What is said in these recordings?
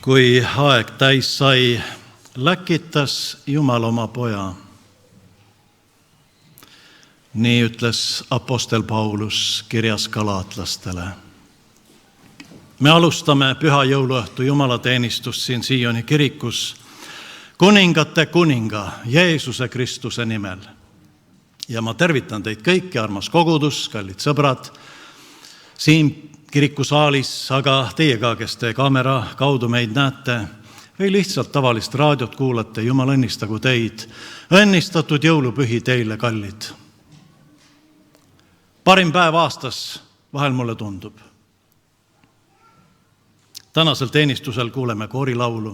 Kui aeg täis sai, läkitas Jumal oma poja. Nii ütles apostel Paulus kirjas galaatlastele. Me alustame püha jõuluõhtu jumalateenistust siin Sioni kirikus kuningate kuninga Jeesuse Kristuse nimel. Ja ma tervitan teid kõiki, armas kogudus, kallid sõbrad, siin kirikusaalis, aga teie ka, kes te kaamera kaudu meid näete või lihtsalt tavalist raadiot kuulate, Jumal õnnistagu teid. Õnnistatud jõulupühi teile, kallid. Parim päev aastas, vahel mulle tundub. Tänasel teenistusel kuuleme koorilaulu.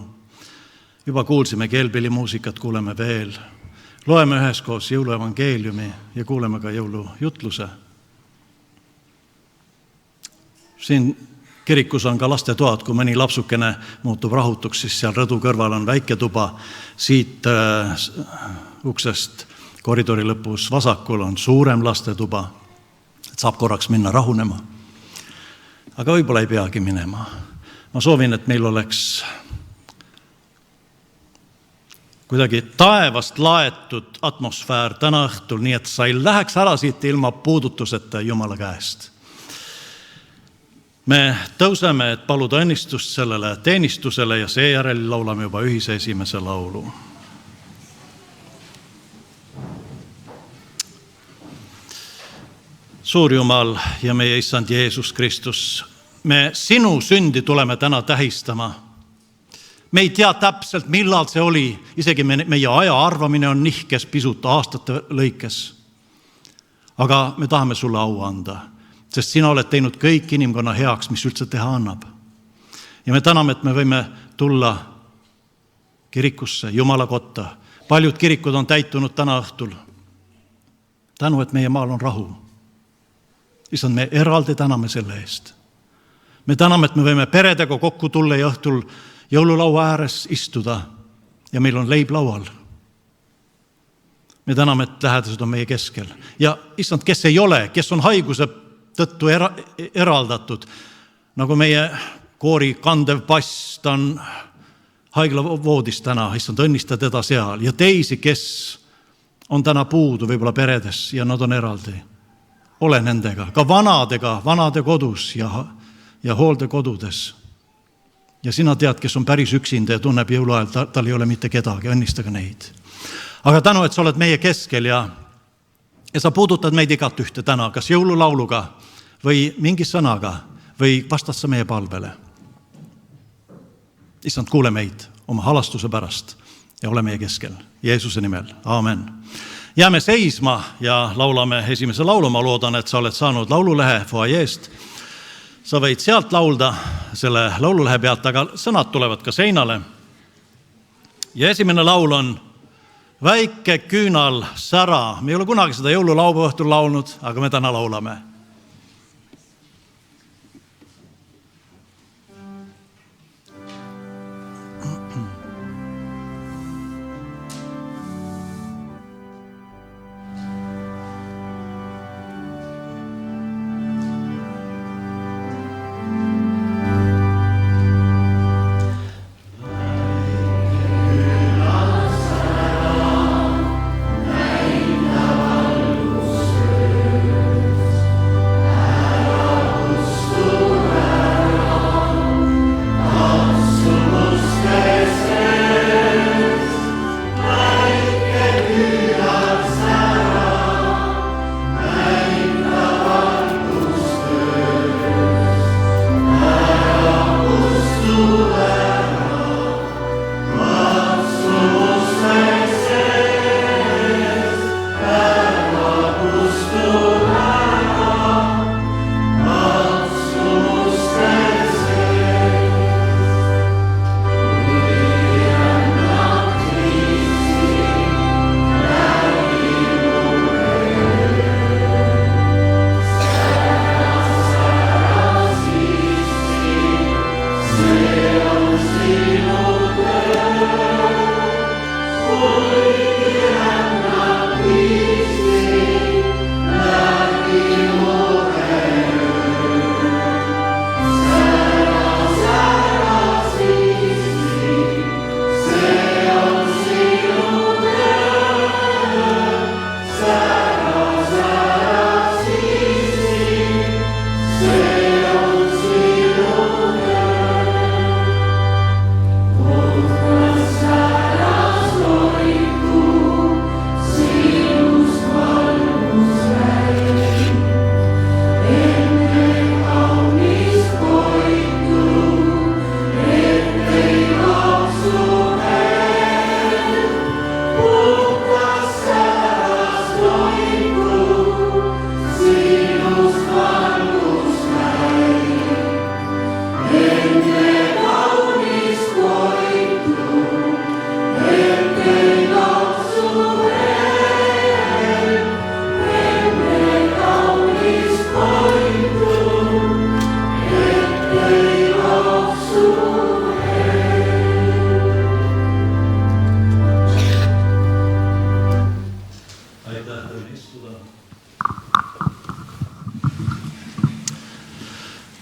Juba kuulsime keelpillimuusikat, kuuleme veel. Loeme üheskoos jõuluevangeeliumi ja kuuleme ka jõulujutluse. Siin kirikus on ka lastetoad, kui mõni lapsukene muutub rahutuks, siis seal rõdu kõrval on väike tuba. Siit uksest koridori lõpus vasakul on suurem lastetuba, et saab korraks minna rahunema. Aga võib-olla ei peagi minema. Ma soovin, et meil oleks kuidagi taevast laetud atmosfäär täna õhtul, nii et sa ei läheks ära siit ilma puudutuseta Jumala käest. Me tõuseme, et paluda õnnistust sellele teenistusele ja seejärel laulame juba ühise esimese laulu. Suur Jumal ja meie Issand Jeesus Kristus, me sinu sündi tuleme täna tähistama. Me ei tea täpselt, millal see oli, isegi meie aja arvamine on nihkes pisut aastate lõikes. Aga me tahame sulle au anda, sest sina oled teinud kõik inimkonna heaks, mis üldse teha annab. Ja me täname, et me võime tulla kirikusse, Jumala kotta. Paljud kirikud on täitunud täna õhtul. Tänu, et meie maal on rahu. Issand, me eraldi täname selle eest. Me täname, et me võime peredega kokku tulla ja õhtul jõululaua ääres istuda ja meil on leib laual. Me täname, et lähedased on meie keskel. Ja issand, kes ei ole, kes on haiguse tõttu eraldatud, nagu meie koori kandev pass, ta on haiglavoodis täna, issand, õnnista teda seal. Ja teisi, kes on täna puudu võib-olla peredes ja nad on eraldi. Ole nendega, ka vanade kodus ja hooldekodudes. Ja sina tead, kes on päris üksinda ja tunneb jõuluajal, tal ei ole mitte kedagi, õnnistage neid. Aga tänu, et sa oled meie keskel ja sa puudutad meid igat ühte täna, kas jõululauluga või mingi sõnaga või vastad sa meie palvele. Issand, kuule meid oma halastuse pärast ja ole meie keskel. Jeesuse nimel. Aamen. Jääme seisma ja laulame esimese laulu. Ma loodan, et sa oled saanud laululehe foajeest. Sa võid sealt laulda selle laululehe pealt, aga sõnad tulevad ka seinale. Ja esimene laul on Väike küünal sära. Me ei ole kunagi seda jõululaupäeva õhtul laulnud, aga me täna laulame.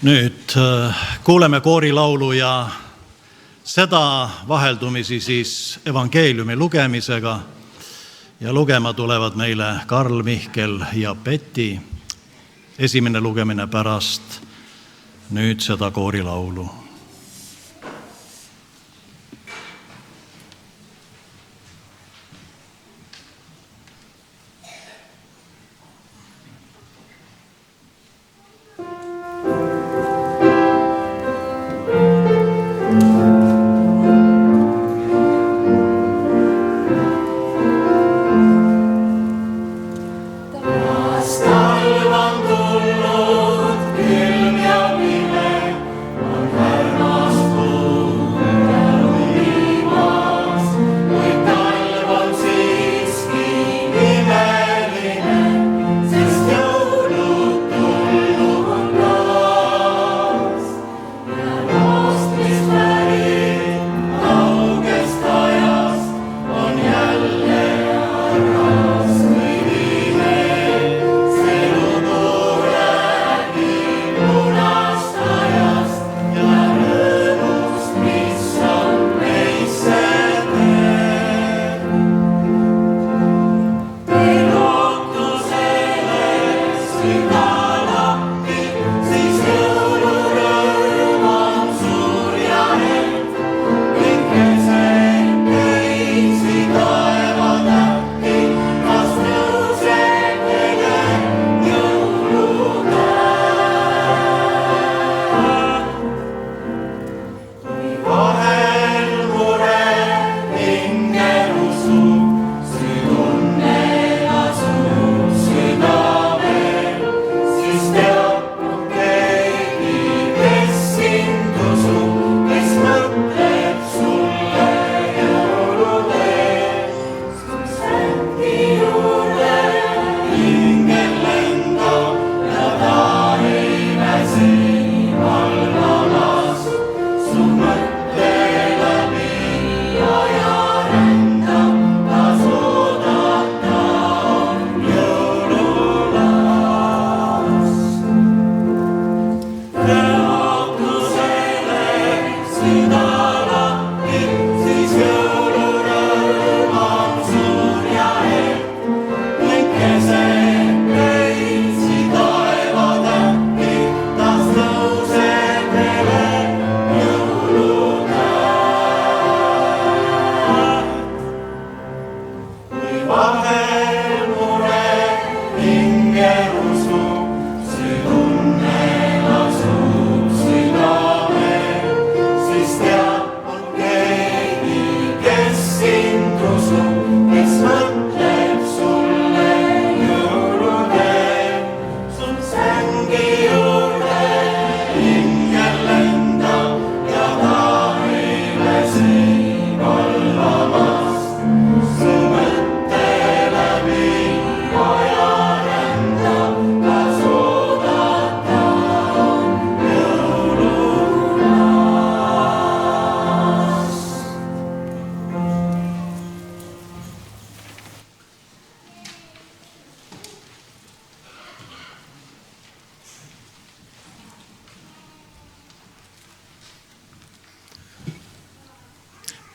Nüüd kuuleme koorilaulu ja seda vaheldumisi siis evangeeliumi lugemisega. Ja lugema tulevad meile Karl, Mihkel ja Peti. Esimene lugemine pärast nüüd seda koorilaulu.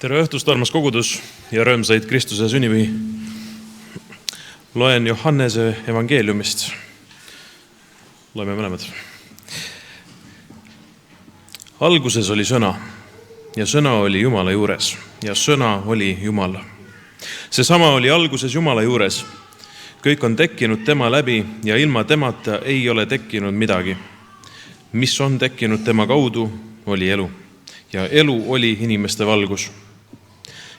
Tere õhtust, armas kogudus ja rõõmsaid Kristuse sünnipäevi. Loen Johannese evangeeliumist. Loeme mõlemad. Alguses oli sõna ja sõna oli Jumala juures ja sõna oli Jumal. Seesama oli alguses Jumala juures. Kõik on tekkinud tema läbi ja ilma temata ei ole tekkinud midagi. Mis on tekkinud tema kaudu, oli elu ja elu oli inimeste valgus.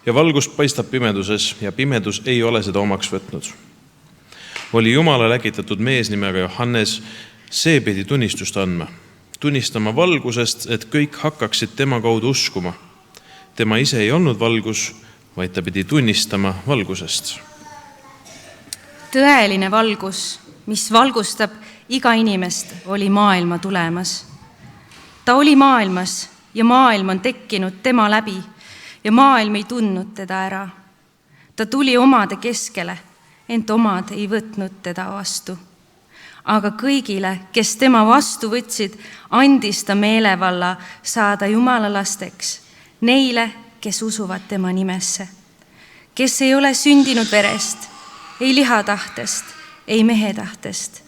Ja valgus paistab pimeduses ja pimedus ei ole seda omaks võtnud. Oli Jumala läkitatud mees nimega Johannes, see pidi tunnistust andma. Tunnistama valgusest, et kõik hakkaksid tema kaudu uskuma. Tema ise ei olnud valgus, vaid ta pidi tunnistama valgusest. Tõeline valgus, mis valgustab iga inimest, oli maailma tulemas. Ta oli maailmas ja maailm on tekkinud tema läbi ja maailm ei tundnud teda ära. Ta tuli omade keskele, ent omad ei võtnud teda vastu. aga kõigile, kes tema vastu võtsid, andis ta meelevalla saada Jumala lasteks, neile, kes usuvad tema nimesse, kes ei ole sündinud verest, ei lihatahtest, ei mehe tahtest,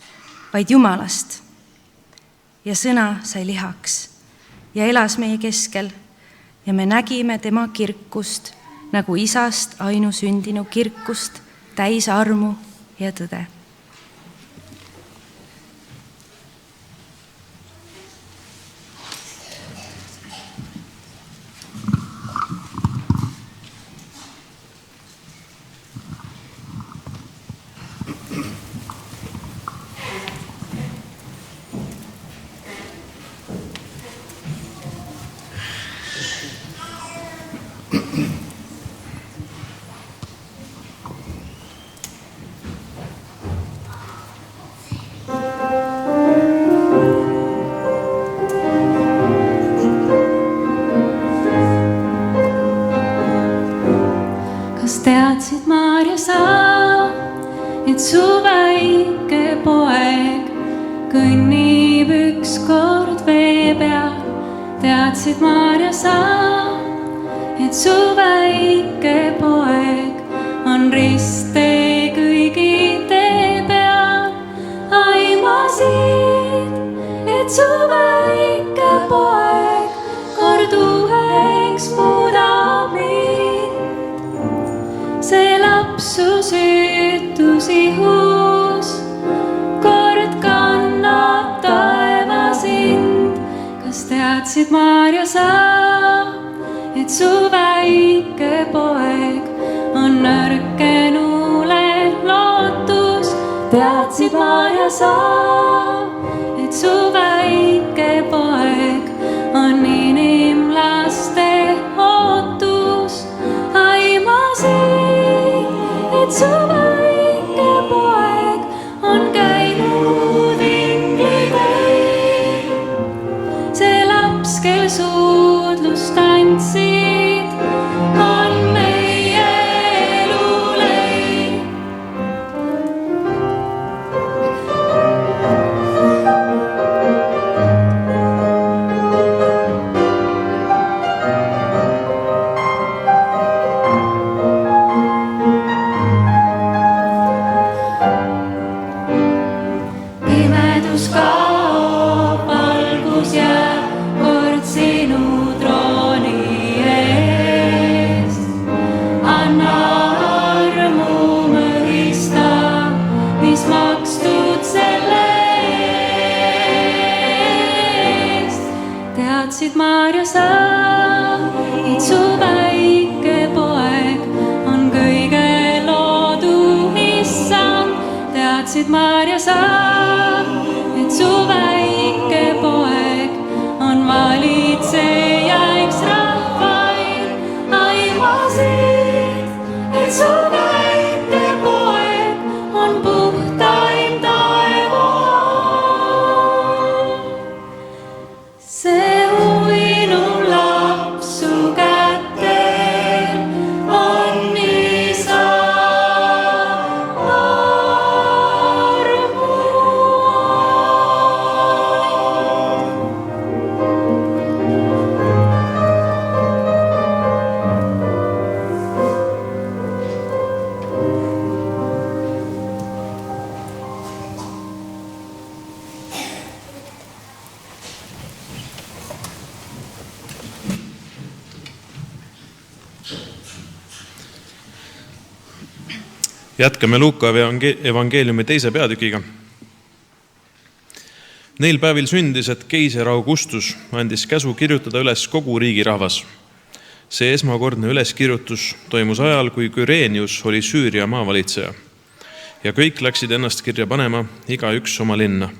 vaid Jumalast. Ja sõna sai lihaks ja elas meie keskel ja me nägime tema kirkust nagu isast ainusündinu kirkust, täis armu ja tõde. Teadsid, Maarja, sa, et su väike poeg kõnnib ükskord vee peal. Teadsid, Maarja, sa, et su väike poeg on risttee kõigi tee peal. Aimasid, et su väike poeg kord uueks muudab mind. See lapsu süütus ihus kord kannab taeva sind. Kas teadsid, Maarja, sa, et su väike poeg on nõrkenule lootus? Teadsid, Maarja, sa, et su väike poeg on inimlaste ootus? Aimasid, et su väike poeg on käinud ingliteel. See laps, kel suudlust andsid, on meie eluleib. Teadsid, Maarja, sa, et su väike poeg on kõige loodu issand. Teadsid, Maarja, sa, et su väike poeg on valitsejaks rahvail. Aimasid, et su väike poeg on puhtaim taeva. See uinu laps su kätel on isa armu. Jätkame Luuka evangeeliumi 2. peatükiga. Neil päevil sündis, et keiser Augustus andis käsu kirjutada üles kogu riigi rahvas. See esmakordne üleskirjutus toimus ajal, kui Kyrenius oli Süüria maavalitseja ja kõik läksid ennast kirja panema, igaüks oma linna.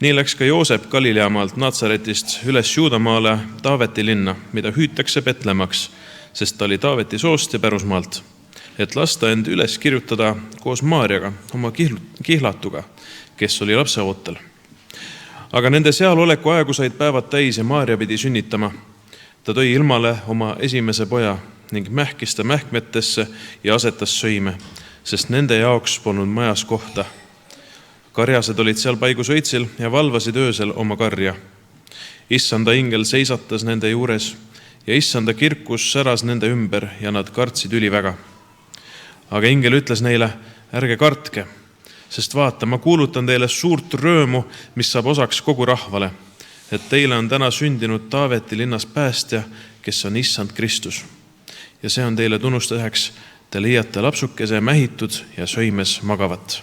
Nii läks ka Joosep Galileamaalt Natsaretist üles Juudamaale Taaveti linna, mida hüütakse Betlemmaks, sest ta oli Taaveti soost ja pärusmaalt, et lasta end üles kirjutada koos Maarjaga, oma kihlatuga, kes oli lapseootel. Aga nende sealoleku aegu said päevad täis ja Maarja pidi sünnitama. Ta tõi ilmale oma esimese poja ning mähkis ta mähkmetesse ja asetas söime, sest nende jaoks polnud majas kohta. karjased olid seal paigus õitsil ja valvasid öösel oma karja. Issanda ingel seisatas nende juures ja issanda kirkus säras nende ümber ja nad kartsid üliväga. Aga ingel ütles neile, ärge kartke, sest vaata, ma kuulutan teile suurt röömu, mis saab osaks kogu rahvale, et teile on täna sündinud Taaveti linnas päästja, kes on issand Kristus. Ja see on teile tunnustuseks, te leiate lapsukese mähitud ja söimes magavat.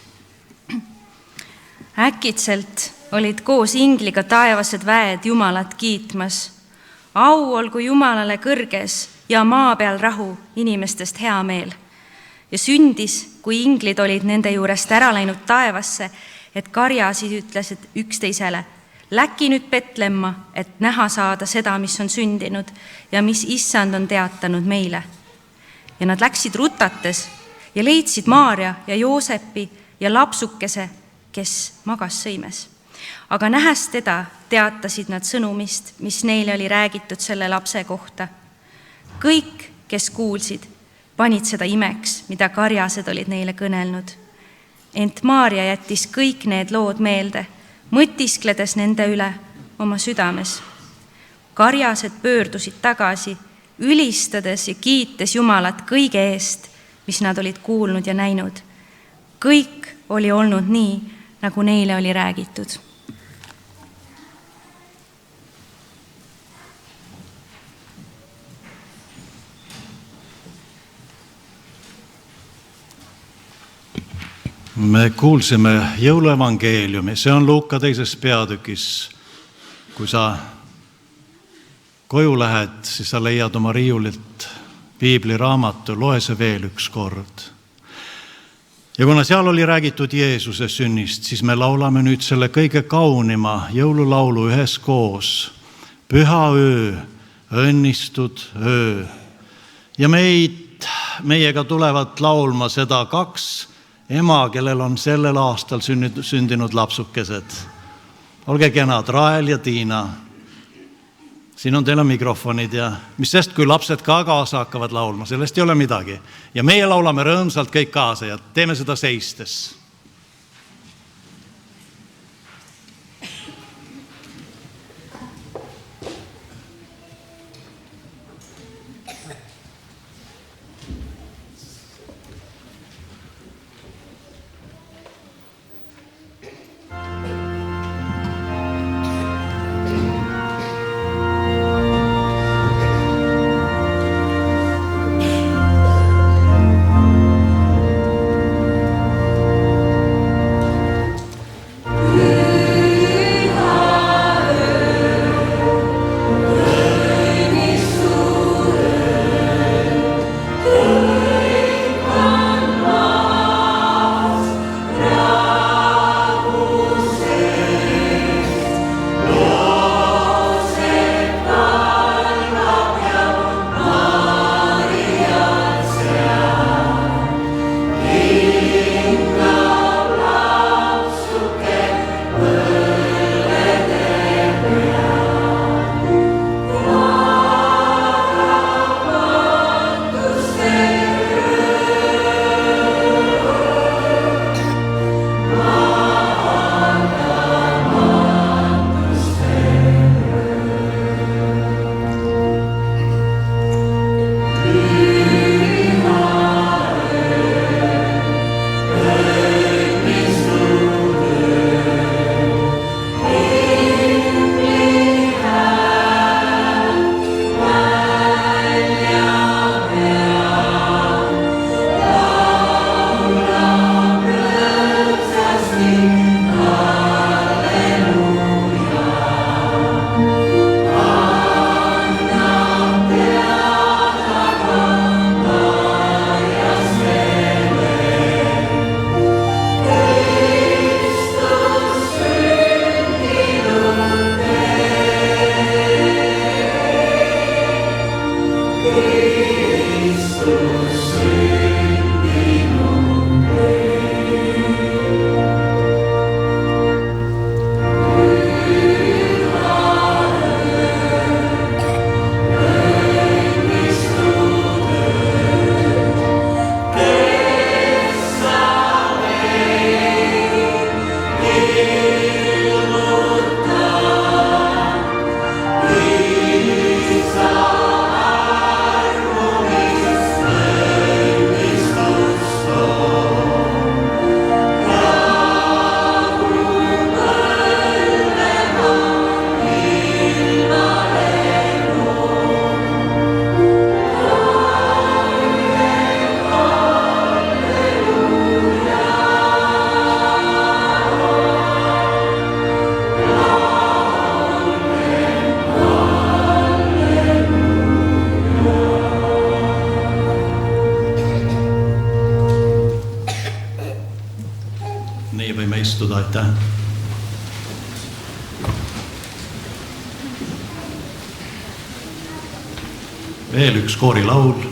Äkitselt olid koos ingliga taevased väed Jumalat kiitmas. Au olgu Jumalale kõrges ja maa peal rahu, inimestest hea meel. Ja sündis, kui inglid olid nende juurest ära läinud taevasse, et karjasid ütlesid üksteisele, läki nüüd Petlemma, et näha saada seda, mis on sündinud ja mis issand on teatanud meile. Ja nad läksid rutates ja leidsid Maaria ja Joosepi ja lapsukese, kes magas sõimes. Aga nähes teda, teatasid nad sõnumist, mis neile oli räägitud selle lapse kohta. Kõik, kes kuulsid, panid seda imeks, mida karjased olid neile kõnelnud. Ent Maaria jättis kõik need lood meelde, mõtiskledes nende üle oma südames. Karjased pöördusid tagasi, ülistades ja kiites Jumalat kõige eest, mis nad olid kuulnud ja näinud. Kõik oli olnud nii, nagu neile oli räägitud. Me kuulsime jõuluevangeeliumi, see on Luuka 2. peatükis. Kui sa koju lähed, siis sa leiad oma riiulilt piibliraamatu, loe see veel üks kord. Ja kuna seal oli räägitud Jeesuse sünnist, siis me laulame nüüd selle kõige kaunima jõululaulu üheskoos. Püha öö, õnnistud öö. Ja meiega tulevad laulma seda 2 ema, kellel on sellel aastal sündinud lapsukesed. Olge kenad, Rael ja Tiina. Siin on teile mikrofonid ja mis sest, kui lapsed ka kaasa hakkavad laulma, sellest ei ole midagi. Ja meie laulame rõõmsalt kõik kaasa ja teeme seda seistes. aitäh. Veel üks koorilaul.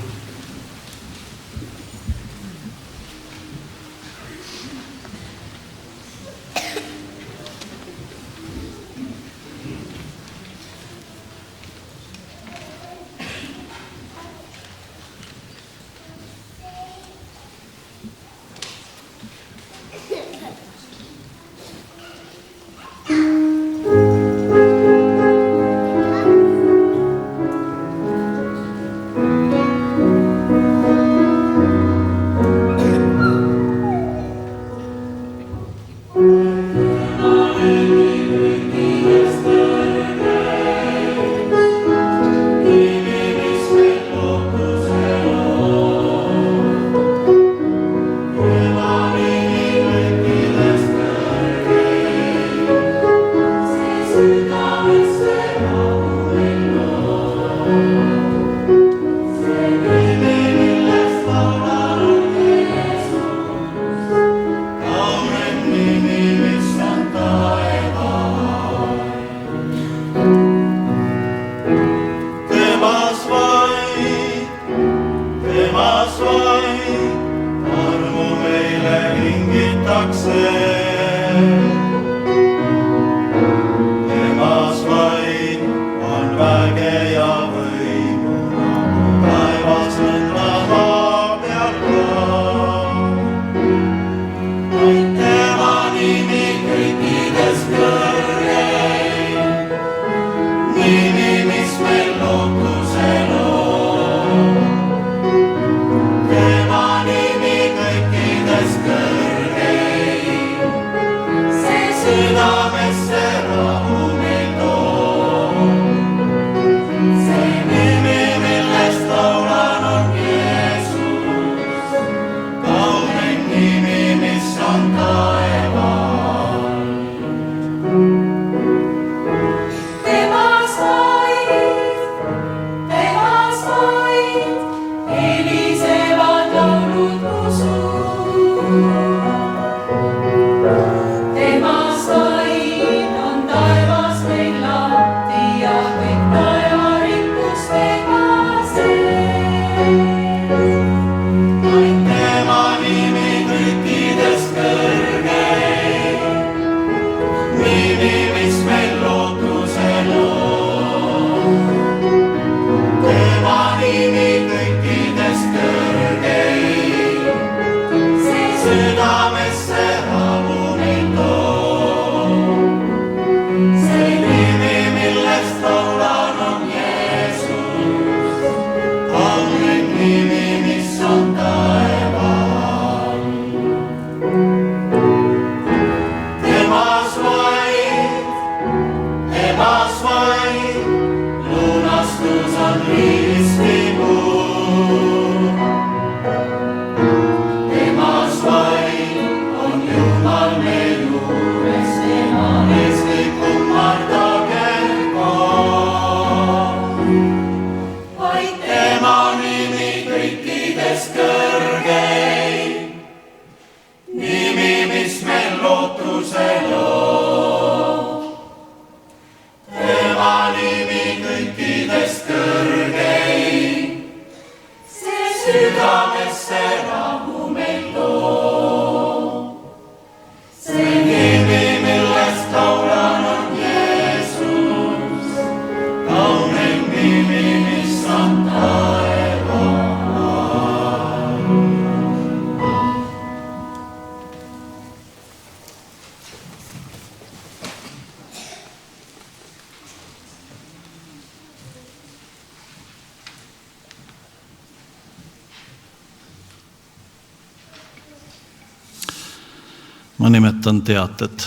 Ma nimetan teated.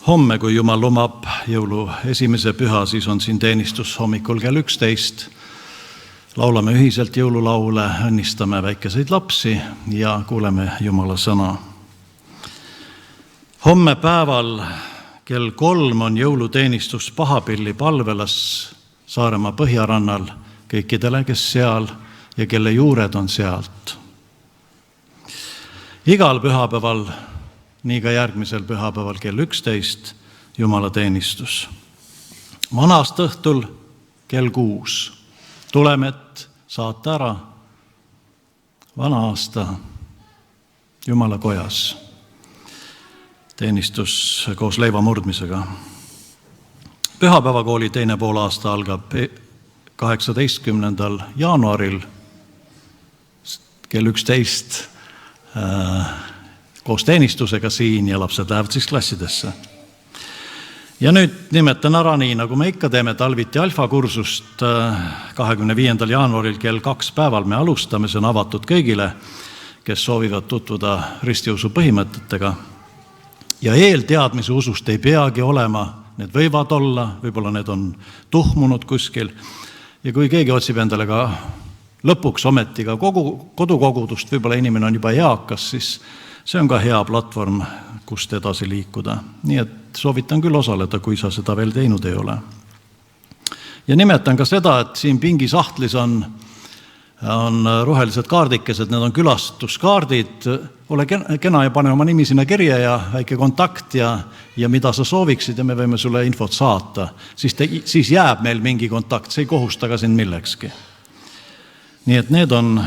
Homme, kui Jumal lubab, jõulu esimese püha, siis on siin teenistus hommikul kell 11. Laulame ühiselt jõululaule, õnnistame väikeseid lapsi ja kuuleme Jumala sõna. Homme päeval kell 3 on jõuluteenistus Pahapilli palvelas Saaremaa põhjarannal kõikidele, kes seal ja kelle juured on sealt. Igal pühapäeval nii ka järgmisel pühapäeval kell 11 jumalateenistus. Vanast õhtul kell 6 tuleme, et saata ära vana aasta Jumala kojas. Teenistus koos leiva murdmisega. Pühapäevakooli teine poolaasta algab 18. jaanuaril kell 11 koos teenistusega siin ja lapsed lähevad siis klassidesse. Ja nüüd nimetan ära nii, nagu me ikka teeme talviti alfakursust 25. jaanuaril kell 2 päeval me alustame, see on avatud kõigile, kes soovivad tutvuda ristiusu põhimõtetega. Ja eelteadmise usust ei peagi olema, need võivad olla, võib-olla need on tuhmunud kuskil. Ja kui keegi otsib endale ka lõpuks ometi ka kodukogudust, võib-olla inimene on juba eakas, siis see on ka hea platvorm, kust edasi liikuda. Nii et soovitan küll osaleda, kui sa seda veel teinud ei ole. Ja nimetan ka seda, et siin pingisahtlis on rohelised kaardikesed, need on külastuskaardid. Ole kena ja pane oma nimi sinna kirja ja väike kontakt ja mida sa sooviksid ja me võime sulle infot saata. Siis jääb meil mingi kontakt, see ei kohusta ka sind millekski. Nii et need on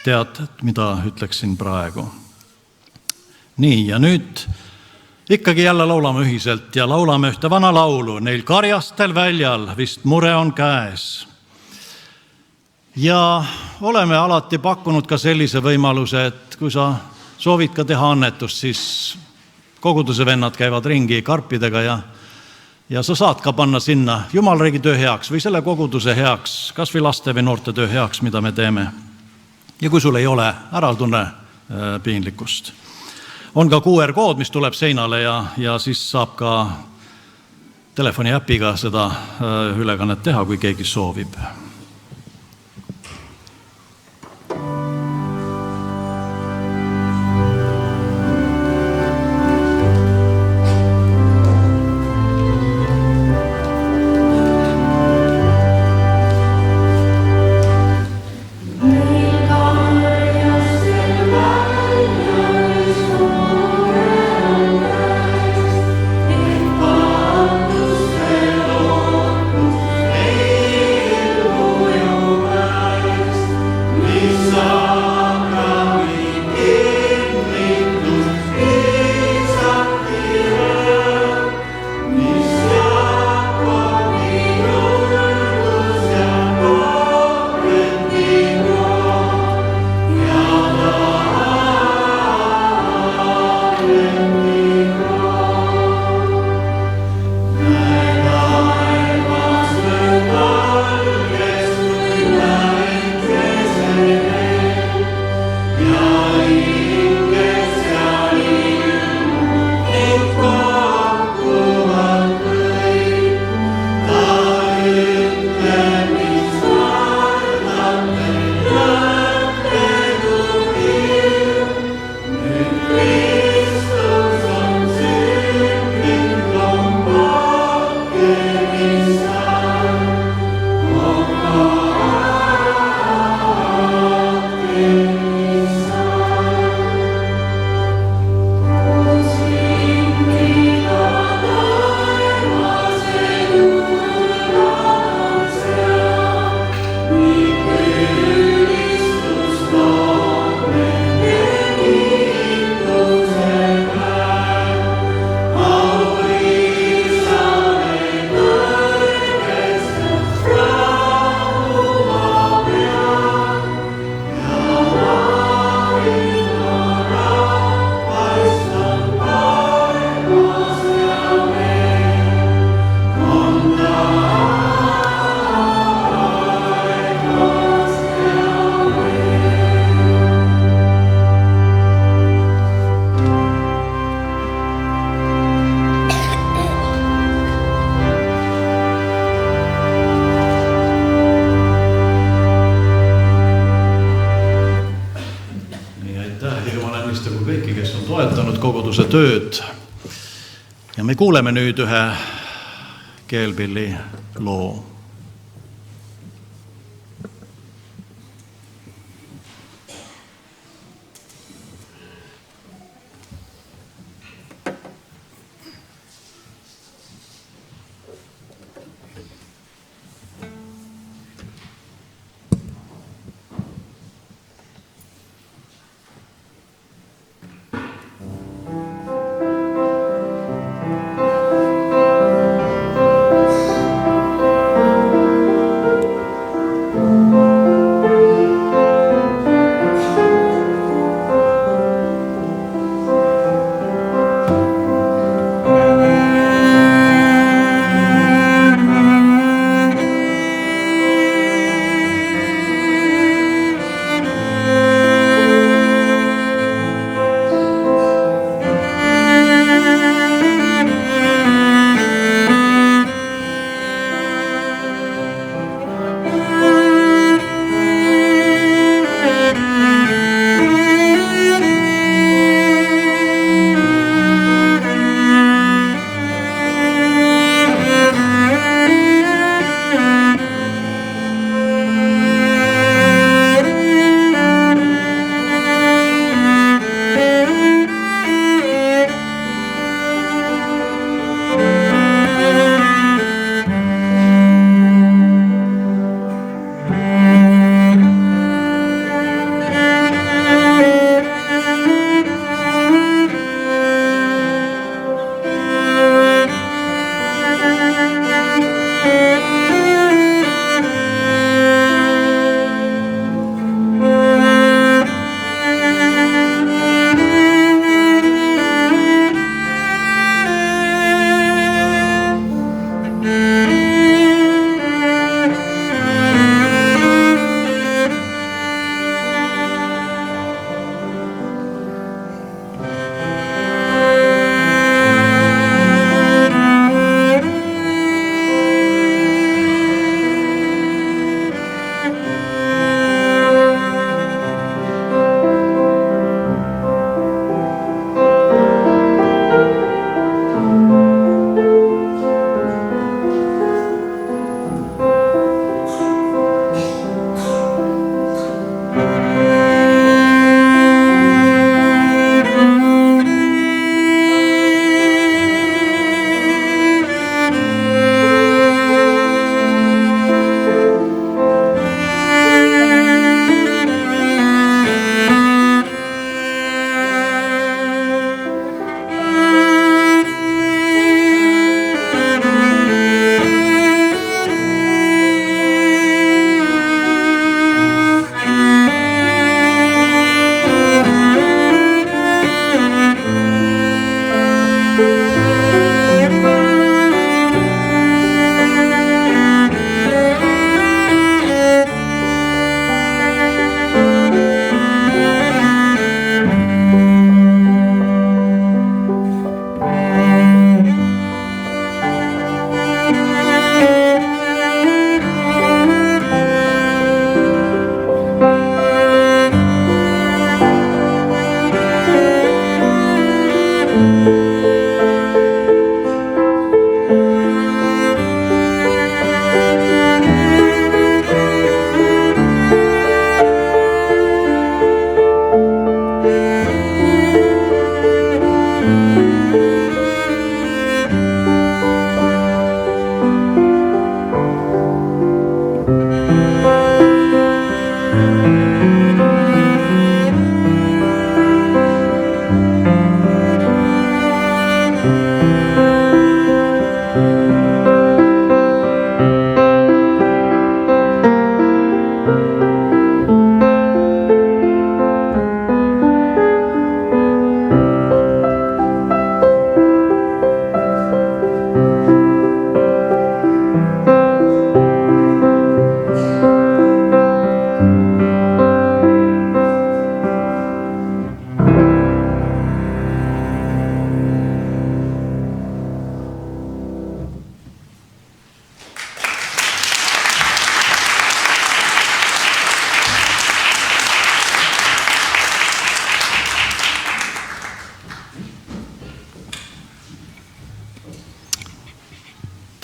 tead, mida ütleksin praegu. Nii, ja nüüd ikkagi jälle laulame ühiselt ja laulame ühte vana laulu. Neil karjastel väljal vist mure on käes. Ja oleme alati pakkunud ka sellise võimaluse, et kui sa soovid ka teha annetust, siis koguduse vennad käivad ringi karpidega ja sa saad ka panna sinna Jumalriigi töö heaks või selle koguduse heaks, kas või laste või noorte töö heaks, mida me teeme. Ja kui sul ei ole, ära tunne piinlikkust. On ka QR-kood, mis tuleb seinale ja siis saab ka telefoniäpiga seda ülekannet teha, kui keegi soovib. koguduse tööd. Ja me kuuleme nüüd ühe keelpilli loo.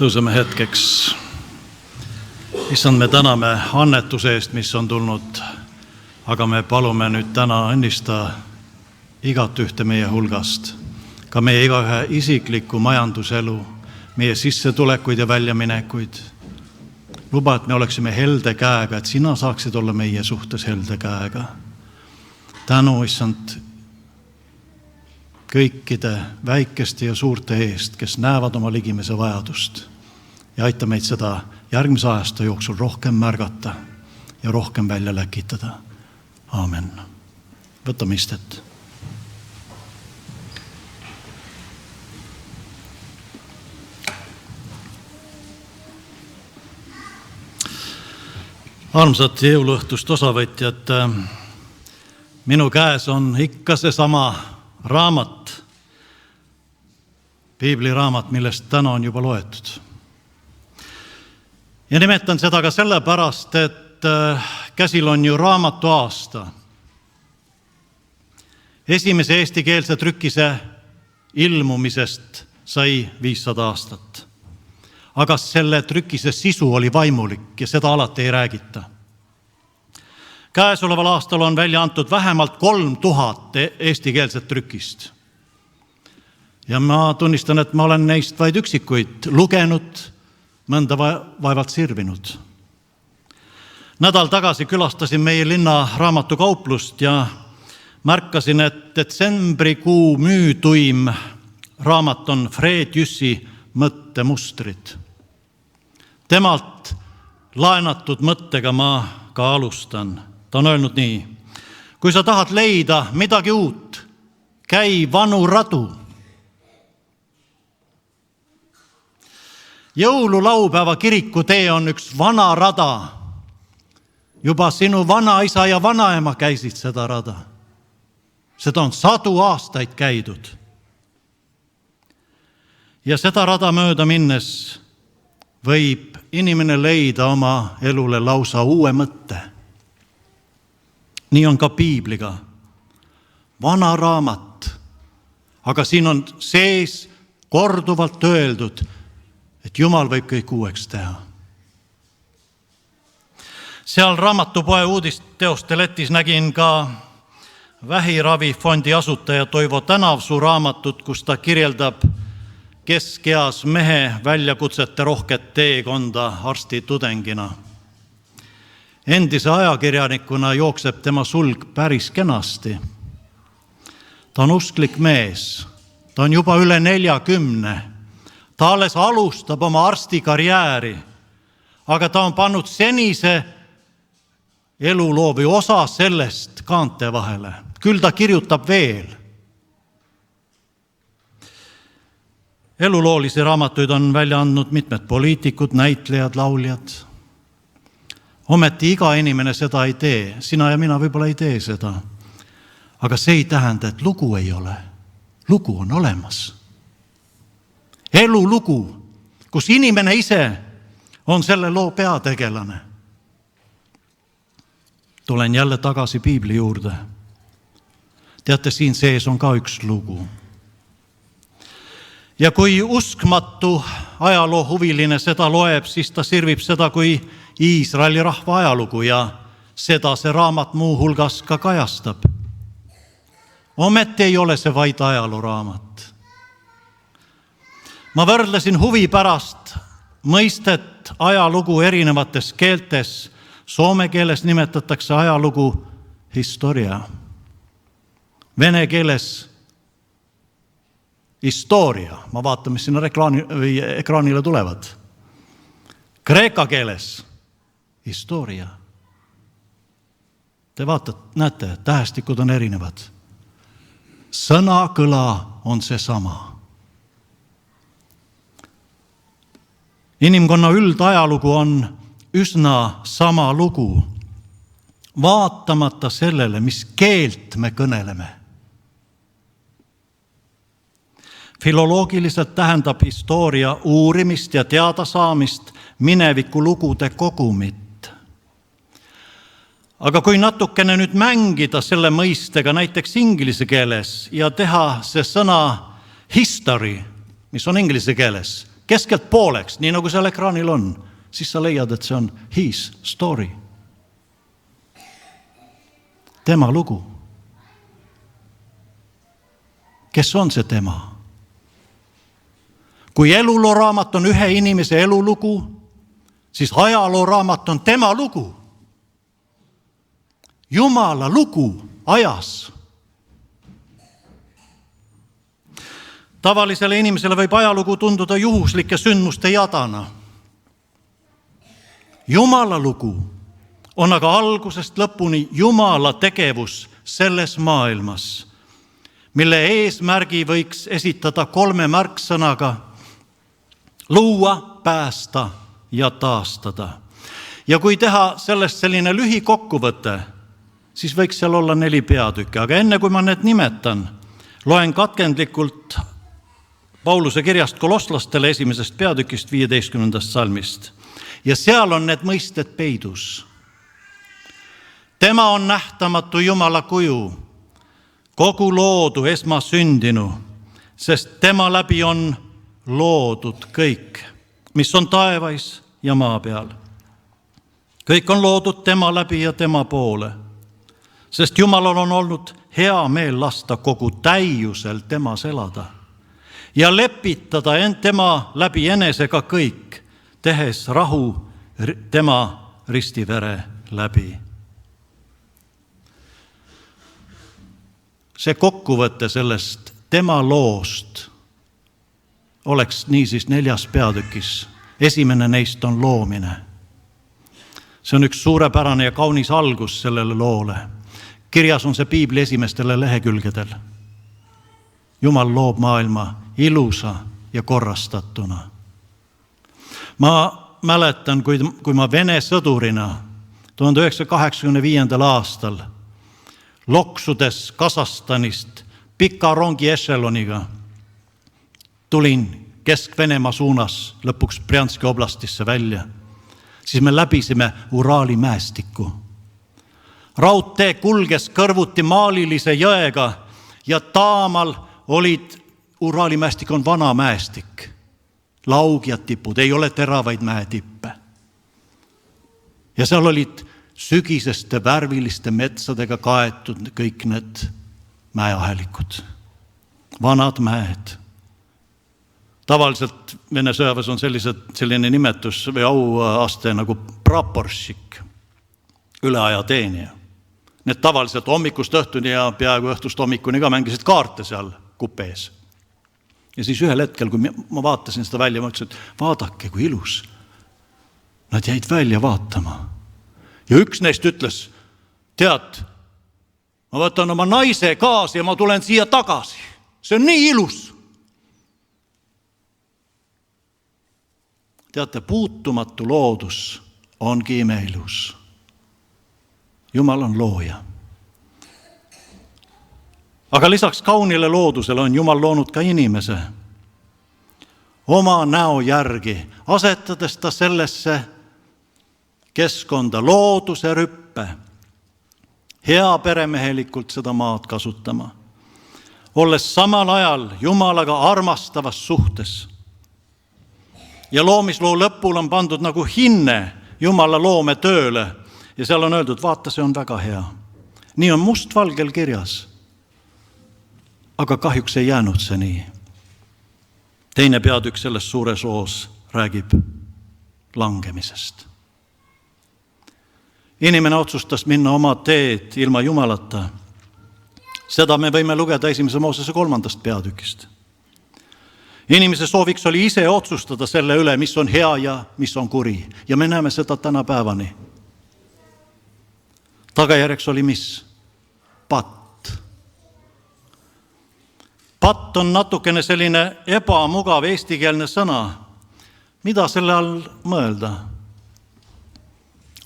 Tõuseme hetkeks. Issand, me täname annetuse eest, mis on tulnud, aga me palume nüüd täna õnnista igat ühte meie hulgast, ka meie igaühe isiklikku majanduselu, meie sissetulekuid ja väljaminekuid. Luba, et me oleksime helde käega, et sina saaksid olla meie suhtes helde käega. Tänu, Issand, kõikide väikeste ja suurte eest, kes näevad oma ligimese vajadust ja aita meid seda järgmise aasta jooksul rohkem märgata ja rohkem välja läkitada. Aamen. Võtame istet. Armsad jõuluõhtust osavõtjad, minu käes on ikka see sama raamat, piibliraamat, millest täna on juba loetud. Ja nimetan seda ka sellepärast, et käsil on ju raamatu aasta. Esimese eestikeelse trükise ilmumisest sai 500 aastat. Aga selle trükise sisu oli vaimulik ja seda alati ei räägita. Käesoleval aastal on välja antud vähemalt 3000 eestikeelset trükist. Ja ma tunnistan, et ma olen neist vaid üksikuid lugenud, mõnda vaevalt sirvinud. Nädal tagasi külastasin meie linna raamatukauplust ja märkasin, et detsembrikuu müütuim raamat on Fred Jüssi Mõttemustrid. Temalt laenatud mõttega ma ka alustan. Ta on öelnud nii: kui sa tahad leida midagi uut, käi vanu radu. Jõululaupäeva kirikutee on üks vana rada. Juba sinu vanaisa ja vanaema käisid seda rada. Seda on 100 aastaid käidud. Ja seda rada mööda minnes võib inimene leida oma elule lausa uue mõtte. Nii on ka piibliga. Vana raamat, aga siin on sees korduvalt öeldud, et Jumal võib kõik uueks teha. Seal raamatupoe uudisteoste letis nägin ka vähiravifondi asutaja Toivo Tänavsuu raamatut, kus ta kirjeldab keskeas mehe väljakutsete rohket teekonda arstitudengina. Endise ajakirjanikuna jookseb tema sulg päris kenasti. Ta on usklik mees, ta on juba üle 40. Ta alles alustab oma arstikarjääri, aga ta on pannud senise eluloo või osa sellest kaante vahele. Küll ta kirjutab veel. Eluloolisi raamatuid on välja andnud mitmed poliitikud, näitlejad, lauljad. Ometi iga inimene seda ei tee. Sina ja mina võib-olla ei tee seda. Aga see ei tähenda, et lugu ei ole. Lugu on olemas. Elulugu, kus inimene ise on selle loo peategelane. Tulen jälle tagasi piibli juurde. Teate, siin sees on ka üks lugu. Ja kui uskmatu ajaloo huviline seda loeb, siis ta sirvib seda kui Iisraeli rahva ajalugu ja seda see raamat muu hulgas ka kajastab. Ometi ei ole see vaid ajalooraamat. Ma võrdlesin huvi pärast mõistet ajalugu erinevates keeltes. Soome keeles nimetatakse ajalugu historia. Vene keeles historia. Ma vaatan, mis sinna ekraanile tulevad. Kreeka keeles historia. Te näete, tähestikud on erinevad. Sõnakõla on see sama. Inimkonna üldajalugu on üsna sama lugu, vaatamata sellele, mis keelt me kõneleme. Filoloogiliselt tähendab historia uurimist ja teadasaamist mineviku lugude kogumit. Aga kui natukene nüüd mängida selle mõistega näiteks inglise keeles ja teha see sõna history, mis on inglise keeles, keskelt pooleks, nii nagu seal ekraanil on, siis sa leiad, et see on his story. Tema lugu. Kes on see tema? Kui elulooraamat on ühe inimese elulugu, siis ajalooraamat on tema lugu. Jumala lugu ajas. Tavalisele inimesele võib ajalugu tunduda juhuslike sündmuste jadana. Jumala lugu on aga algusest lõpuni Jumala tegevus selles maailmas, mille eesmärgi võiks esitada 3 märksõnaga: luua, päästa ja taastada. Ja kui teha sellest selline lühikokkuvõte, siis võiks seal olla 4 peatükki, aga enne kui ma need nimetan, loen katkendlikult Pauluse kirjast kolosslastele 1. peatükist 15. salmist. Ja seal on need mõisted peidus. Tema on nähtamatu Jumala kuju, kogu loodu esmasündinu, sest tema läbi on loodud kõik, mis on taevais ja maa peal. Kõik on loodud tema läbi ja tema poole, sest Jumalal on olnud hea meel lasta kogu täiusel temas elada ja lepitada tema läbi enesega kõik, tehes rahu tema ristivere läbi. See kokkuvõte sellest tema loost oleks niisiis 4 peatükis. Esimene neist on loomine. See on üks suurepärane ja kaunis algus sellele loole. Kirjas on see Piibli esimestele lehekülgedel. Jumal loob maailma ilusa ja korrastatuna. Ma mäletan, kui ma Vene sõdurina 1985. aastal loksudes Kasahstanist pika rongi ešeloniga tulin Kesk-Venemaa suunas lõpuks Brjanski oblastisse välja, siis me läbisime Uraali mäestikku. Raudtee kulges kõrvuti maalilise jõega ja taamal olid, Uraali mäestik on vana mäestik, laugjad tipud, ei ole teravaid mäetippe. Ja seal olid sügiseste värviliste metsadega kaetud kõik need mäeahelikud, vanad mäed. Tavaliselt Vene sõjaväes on selline nimetus või auaste nagu praporšik, üleajateenija. Need tavaliselt hommikust õhtuni ja peaaegu õhtust hommikuni ka mängisid kaarte seal kupees. Ja siis ühel hetkel, kui ma vaatasin seda välja, ma ütlesin, et vaadake, kui ilus. Nad jäid välja vaatama. Ja üks neist ütles, tead, ma võtan oma naise kaasa ja ma tulen siia tagasi. See on nii ilus. Teate, puutumatu loodus ongi imeilus. Jumal on looja. Aga lisaks kaunile loodusele on Jumal loonud ka inimese. Oma näo järgi, asetades ta sellesse keskkonda looduse rüppe, hea peremehelikult seda maad kasutama, olles samal ajal Jumalaga armastavas suhtes. Ja loomisloo lõpul on pandud nagu hinne Jumala loome tööle ja seal on öeldud, vaata, see on väga hea. Nii on mustvalgel kirjas, aga kahjuks ei jäänud see nii. Teine peatükk selles suures loos räägib langemisest. Inimene otsustas minna oma teed ilma Jumalata. Seda me võime lugeda 1. Moosese 3. peatükist. Inimese sooviks oli ise otsustada selle üle, mis on hea ja mis on kuri. Ja me näeme seda täna päevani. Tagajärjeks oli mis? Patt. Patt on natukene selline ebamugav eestikeelne sõna. Mida selle all mõelda?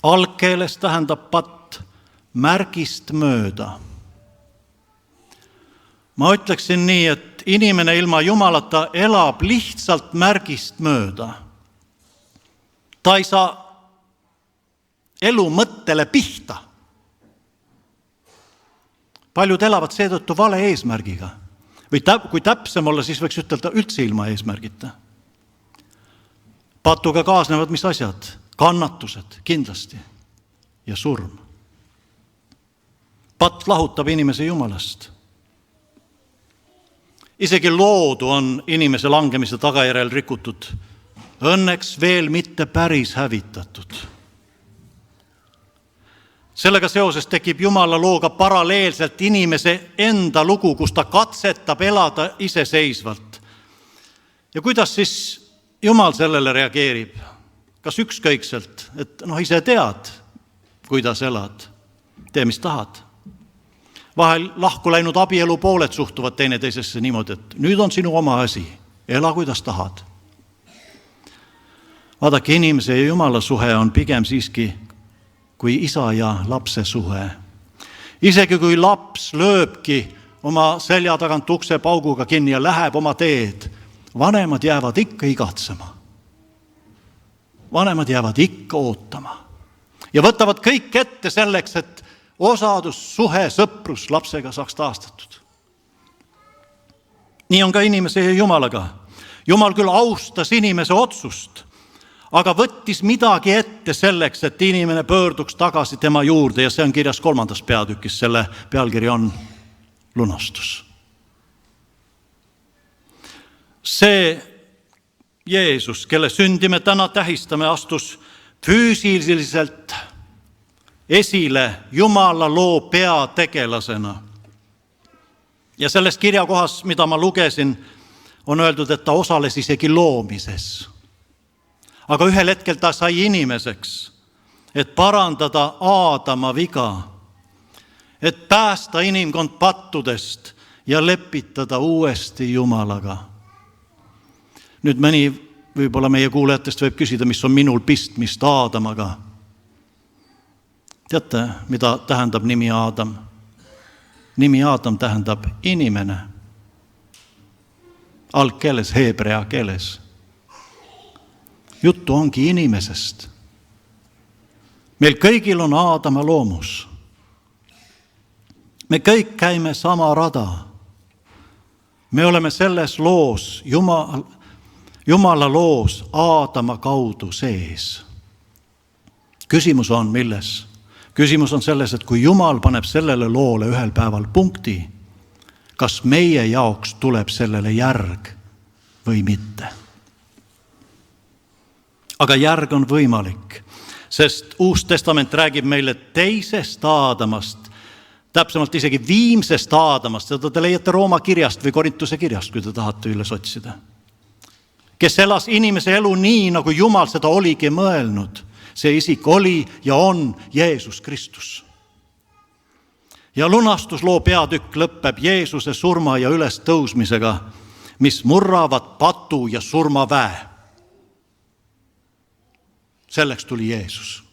Algkeeles tähendab patt märgist mööda. Ma ütleksin nii, et inimene ilma Jumalata elab lihtsalt märgist mööda. Ta ei saa elu mõttele pihta. Paljud elavad seetõttu vale eesmärgiga. Või kui täpsem olla, siis võiks ütelda üldse ilma eesmärgita. Patuga kaasnevad mis asjad? Kannatused kindlasti ja surm. Patt lahutab inimese Jumalast. Isegi loodu on inimese langemise tagajärjel rikutud. Õnneks veel mitte päris hävitatud. Sellega seoses tekib Jumala looga paralleelselt inimese enda lugu, kus ta katsetab elada iseseisvalt. Ja kuidas siis Jumal sellele reageerib? Kas ükskõikselt, et ise tead, kuidas elad, tee mis tahad. Vahel lahku läinud abielu pooled suhtuvad teineteisesse niimoodi, et nüüd on sinu oma asi, ela kuidas tahad. Vaadake, inimese ja Jumala suhe on pigem siiski kui isa ja lapse suhe. Isegi kui laps lööbki oma selja tagant ukse pauguga kinni ja läheb oma teed, vanemad jäävad ikka igatsema. Vanemad jäävad ikka ootama. Ja võtavad kõik ette selleks, et osadus, suhe, sõprus lapsega saaks taastatud. Nii on ka inimese ja Jumalaga. Jumal küll austas inimese otsust, aga võttis midagi ette selleks, et inimene pöörduks tagasi tema juurde ja see on kirjas 3. peatükis, selle pealkiri on lunastus. See Jeesus, kelle sündi me täna tähistame, astus füüsiliselt esile Jumala loo peategelasena. Ja selles kirjakohas, mida ma lugesin, on öeldud, et ta osales isegi loomises. Aga ühel hetkel ta sai inimeseks, et parandada Aadama viga, et päästa inimkond pattudest ja lepitada uuesti Jumalaga. Nüüd mõni võib-olla meie kuulajatest võib küsida, mis on minul pistmist Aadamaga. Teate, mida tähendab nimi Aadam? Nimi Aadam tähendab inimene. Algkeeles, heebrea keeles. Juttu ongi inimesest. Meil kõigil on Aadama loomus. Me kõik käime sama rada. Me oleme selles loos, Jumala loos Aadama kaudu sees. Küsimus on milles? Küsimus on selles, et kui Jumal paneb sellele loole ühel päeval punkti, kas meie jaoks tuleb sellele järg või mitte. Aga järg on võimalik, sest Uus Testament räägib meile teisest Aadamast, täpsemalt isegi viimsest Aadamast, seda te leiate Rooma kirjast või Korintuse kirjast, kui te tahate üles otsida. Kes elas inimese elu nii, nagu Jumal seda oligi mõelnud. See isik oli ja on Jeesus Kristus. Ja lunastusloo peatükk lõpeb Jeesuse surma ja üles tõusmisega, mis murravad patu ja surmaväe. Selleks tuli Jeesus.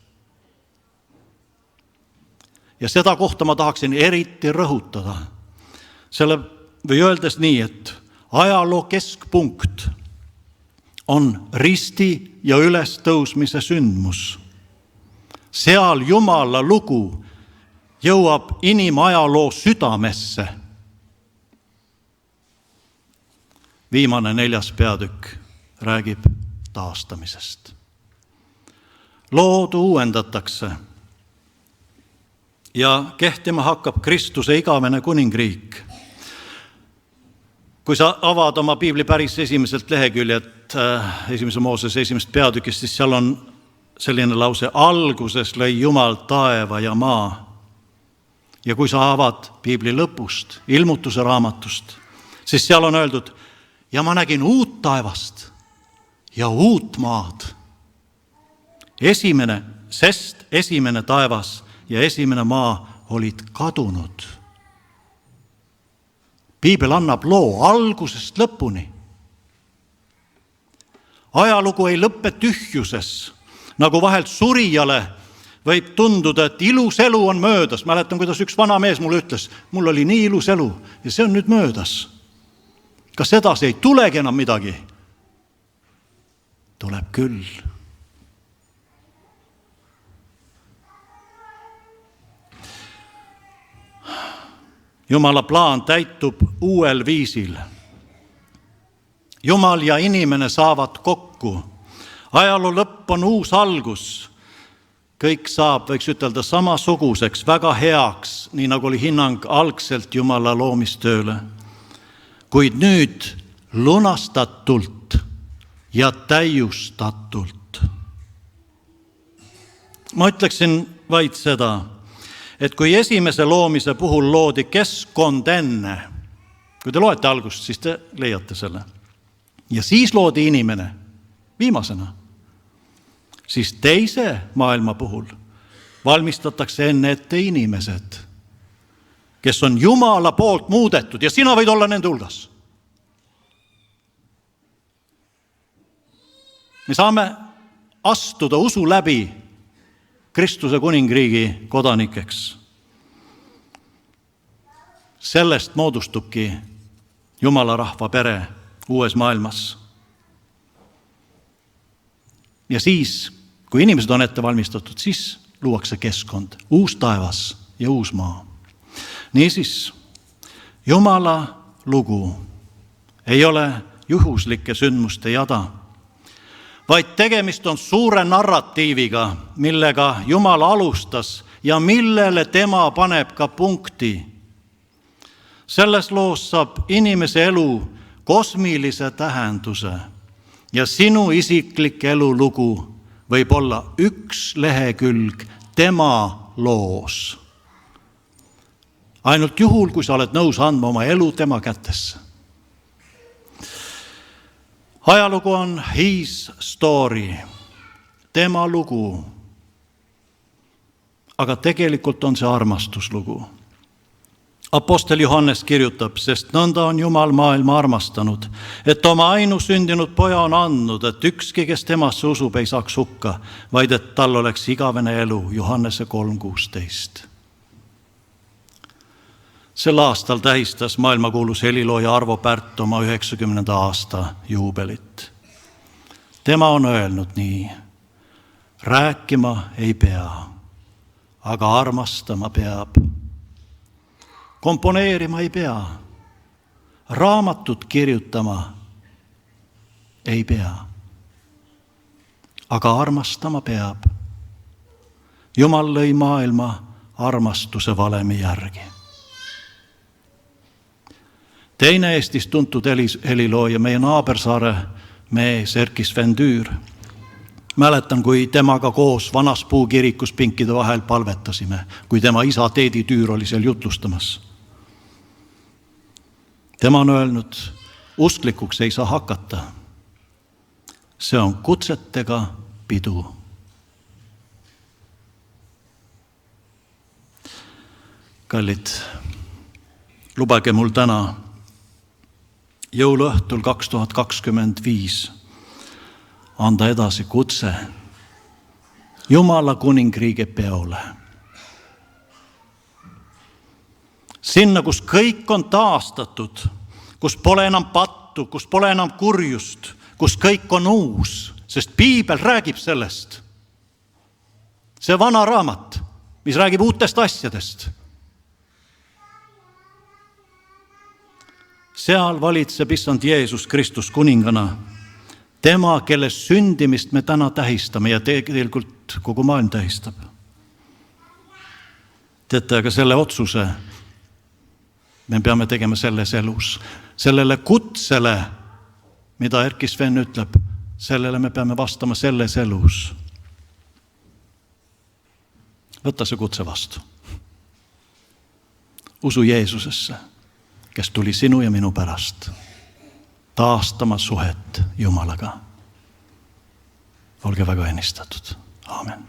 Ja seda kohta ma tahaksin eriti rõhutada. Selle või öeldes nii, et ajaloo keskpunkt on risti ja ülestõusmise sündmus. Seal Jumala lugu jõuab inimajaloo südamesse. Viimane 4. peatükk räägib taastamisest. Loodu uuendatakse ja kehtima hakkab Kristuse igavene kuningriik. Kui sa avad oma piibli päris esimeselt leheküljet, 1. Mooses 1. peatükist, siis seal on selline lause, alguses lõi Jumal taeva ja maa. Ja kui sa avad piibli lõpust, ilmutuse raamatust, siis seal on öeldud, ja ma nägin uut taevast ja uut maad. Esimene taevas ja esimene maa olid kadunud. Piibel annab loo algusest lõpuni. Ajalugu ei lõppe tühjuses, nagu vahelt surijale võib tunduda, et ilus elu on möödas. Mäletan, kuidas üks vana mees mulle ütles, mul oli nii ilus elu ja see on nüüd möödas. Kas edasi ei tulegi enam midagi? Tuleb küll. Jumala plaan täitub uuel viisil. Jumal ja inimene saavad kokku. Ajaloo lõpp on uus algus. Kõik saab, võiks ütelda, samasuguseks, väga heaks, nii nagu oli hinnang algselt Jumala loomistööle. Kuid nüüd lunastatult ja täiustatult. Ma ütleksin vaid seda, et kui esimese loomise puhul loodi keskkond enne, kui te loete algust, siis te leiate selle. Ja siis loodi inimene viimasena. Siis teise maailma puhul valmistatakse enne ette inimesed, kes on Jumala poolt muudetud ja sina võid olla nende hulgas. Me saame astuda usu läbi Kristuse kuningriigi kodanikeks. Sellest moodustubki Jumala rahva pere uues maailmas. Ja siis, kui inimesed on ette valmistatud, siis luuakse keskkond, uus taevas ja uus maa. Niisiis, Jumala lugu ei ole juhuslike sündmuste jada, vaid tegemist on suure narratiiviga, millega Jumal alustas ja millele tema paneb ka punkti. Selles loos saab inimese elu kosmilise tähenduse ja sinu isiklik elulugu võib olla üks lehekülg tema loos. Ainult juhul, kui sa oled nõus andma oma elu tema kätesse. Ajalugu on his story, tema lugu, aga tegelikult on see armastuslugu. Apostel Johannes kirjutab, sest nõnda on Jumal maailma armastanud, et oma ainusündinud poja on andnud, et ükski, kes temasse usub, ei saaks hukka, vaid et tal oleks igavene elu. Johannese 3:16. Sel aastal tähistas maailmakuulus helilooja Arvo Pärt oma 90. aasta juubelit. Tema on öelnud nii: rääkima ei pea, aga armastama peab. Komponeerima ei pea, raamatut kirjutama ei pea, aga armastama peab. Jumal lõi maailma armastuse valemi järgi. Teine Eestis tuntud helilooja, meie naabersaare mees Erkis Vendüür. Mäletan, kui temaga koos vanas puukirikus pinkide vahel palvetasime, kui tema isa Teedi Tüür oli seal jutlustamas. Tema on öelnud, usklikuks ei saa hakata. See on kutsetega pidu. Kallid, lubage mul täna jõuluõhtul 2025 anda edasi kutse Jumala kuningriigi peole. Sinna, kus kõik on taastatud, kus pole enam pattu, kus pole enam kurjust, kus kõik on uus, sest Piibel räägib sellest. See vana raamat, mis räägib uutest asjadest. Seal valitseb issand Jeesus Kristus kuningana. Tema, kelle sündimist me täna tähistame ja tegelikult kogu maailm tähistab. Teate, aga selle otsuse me peame tegema selles elus. Sellele kutsele, mida Erkis Sven ütleb, sellele me peame vastama selles elus. Võta see kutse vastu. Usu Jeesusesse, kes tuli sinu ja minu pärast taastama suhet Jumalaga. Olge väga õnnistatud. Aamen.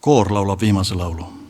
Koor laulab viimase laulu.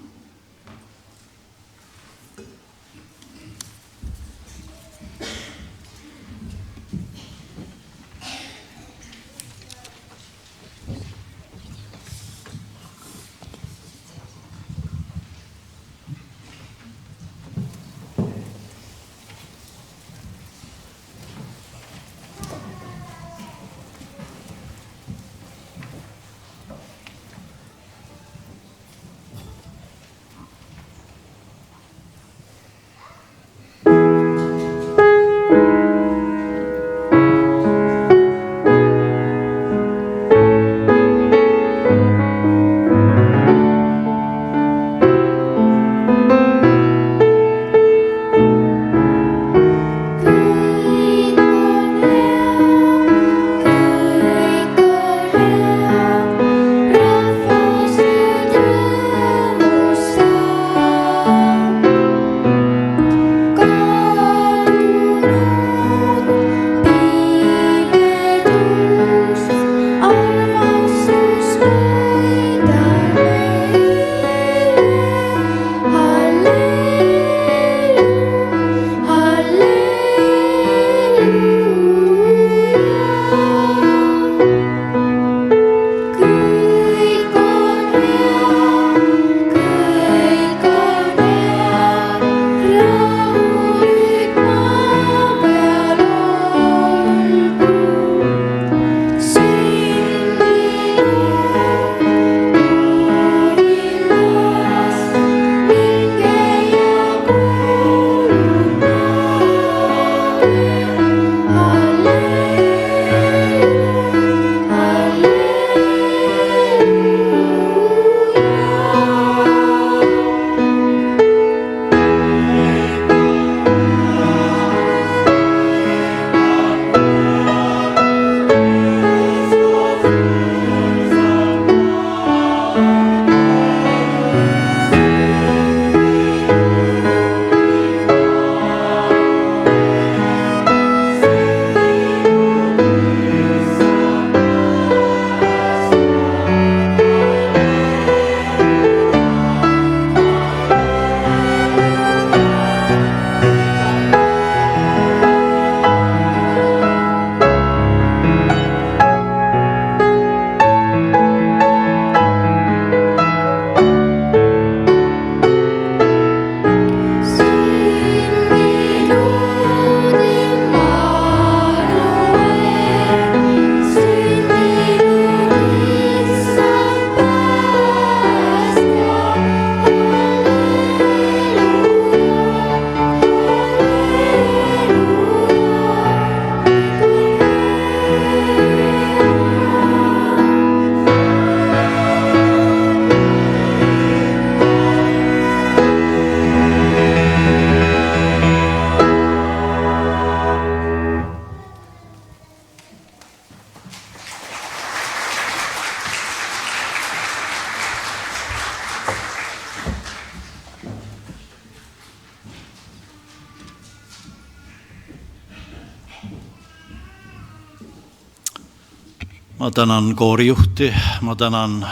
Ma tänan koorijuhti, ma tänan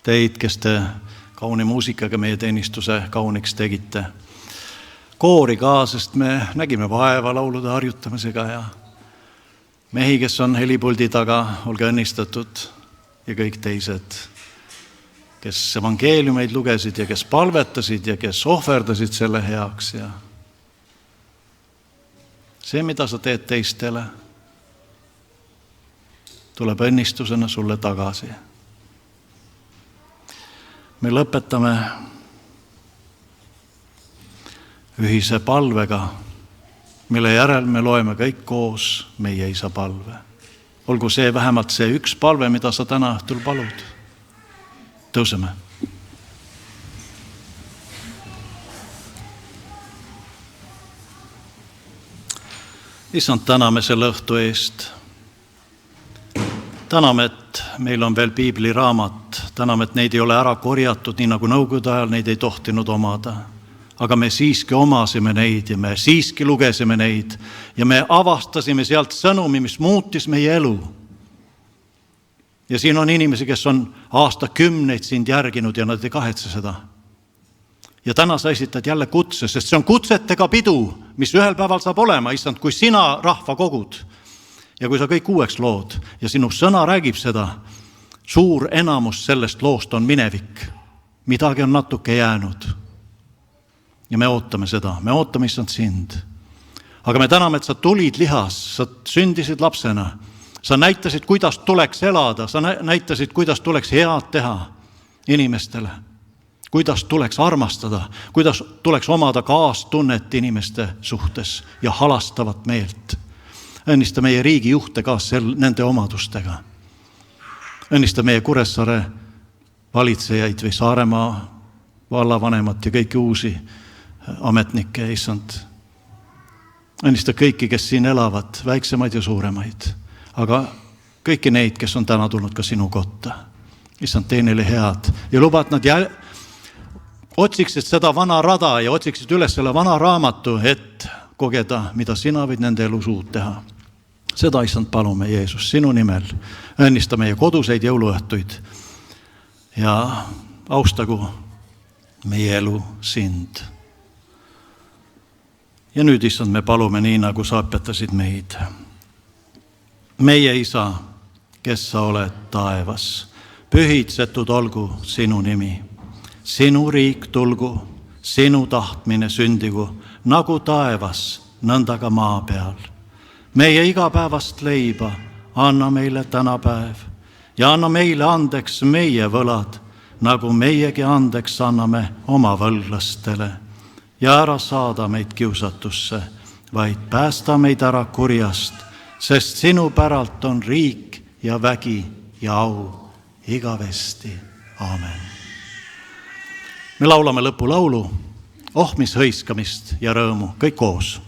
teid, kes te kauni muusikaga meie teenistuse kauniks tegite. Koori ka, sest me nägime vaeva laulude harjutamisega ja mehi, kes on helipuldi taga, olge õnnistatud ja kõik teised, kes evangeeliumeid lugesid ja kes palvetasid ja kes ohverdasid selle heaks. Ja see, mida sa teed teistele, tuleb õnnistusena sulle tagasi. Me lõpetame ühise palvega, mille järel me loeme kõik koos meie Isa palve. Olgu see vähemalt see üks palve, mida sa täna õhtul palud. Tõuseme. Issand, täname selle õhtu eest. Täname, et meil on veel piibliraamat. Täname, et neid ei ole ära korjatud, nii nagu nõukogude ajal neid ei tohtinud omada. Aga me siiski omasime neid ja me siiski lugesime neid ja me avastasime sealt sõnumi, mis muutis meie elu. Ja siin on inimesi, kes on aastakümneid sind järginud ja nad ei kahetse seda. Ja täna sa esitad jälle kutse, sest see on kutsetega pidu, mis ühel päeval saab olema, issand, kui sina rahva kogud ja kui sa kõik uueks lood ja sinu sõna räägib seda, suur enamus sellest loost on minevik. Midagi on natuke jäänud. Ja me ootame seda, me ootame issand sind. Aga me täname, et sa tulid lihas, sa sündisid lapsena, sa näitasid, kuidas tuleks elada, sa näitasid, kuidas tuleks head teha inimestele, kuidas tuleks armastada, kuidas tuleks omada kaastunnet inimeste suhtes ja halastavat meelt. Õnnista meie riigi juhte ka nende omadustega. Õnnista meie Kuressaare valitsejaid või Saaremaa vallavanemat ja kõiki uusi ametnikke, issand. Õnnista kõiki, kes siin elavad, väiksemaid ja suuremaid, aga kõiki neid, kes on täna tulnud ka sinu kotta. Issand, tee neile head ja luba, et nad otsiksid seda vana rada ja otsiksid üles selle vana raamatu, et kogeda, mida sina võid nende elus uut teha. Seda, issand, palume, Jeesus, sinu nimel. Õnnista meie koduseid jõuluõhtuid ja austagu meie elu sind. Ja nüüd, issand, me palume nii, nagu sa õpetasid meid. Meie Isa, kes sa oled taevas, pühitsetud olgu sinu nimi. Sinu riik tulgu, sinu tahtmine sündigu, nagu taevas, nõnda ka maa peal. Meie igapäevast leiba anna meile täna päev ja anna meile andeks meie võlad, nagu meiegi andeks anname oma võlglastele. Ja ära saada meid kiusatusse, vaid päästa meid ära kurjast, sest sinu päralt on riik ja vägi ja au igavesti. Aamen. Me laulame lõpulaulu, ohmis hõiskamist ja rõõmu, kõik koos.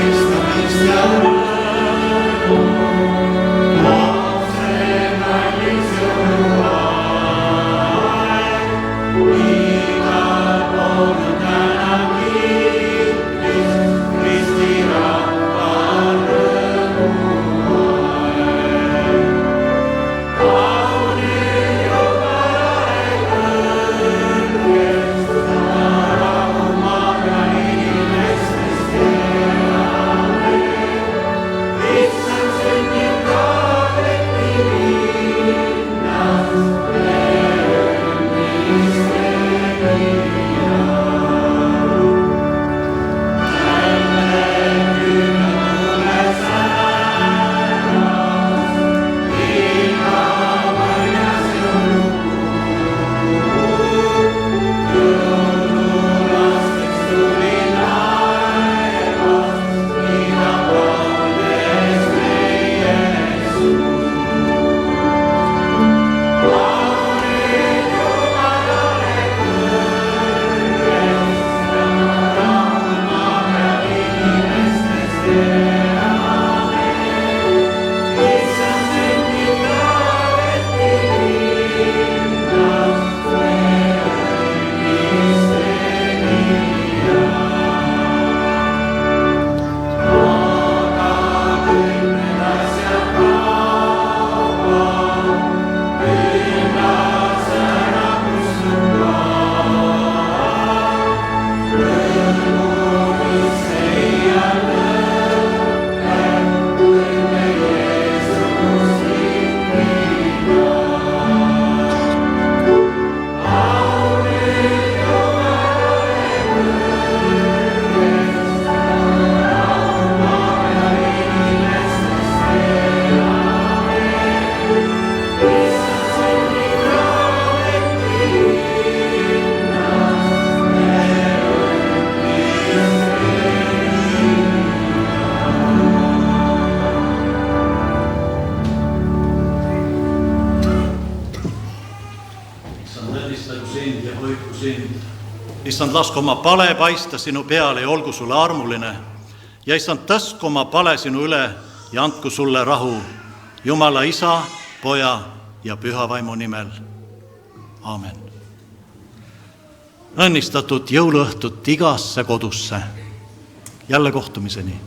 Seista kaitstagu sind ja hoidku sind. Issand, lasku oma pale paista sinu peale ja olgu sulle armuline. Ja issand, tõstku oma pale sinu üle ja andku sulle rahu. Jumala Isa, Poja ja Püha Vaimu nimel. Aamen. Õnnistatud jõuluõhtut igasse kodusse. Jälle kohtumiseni.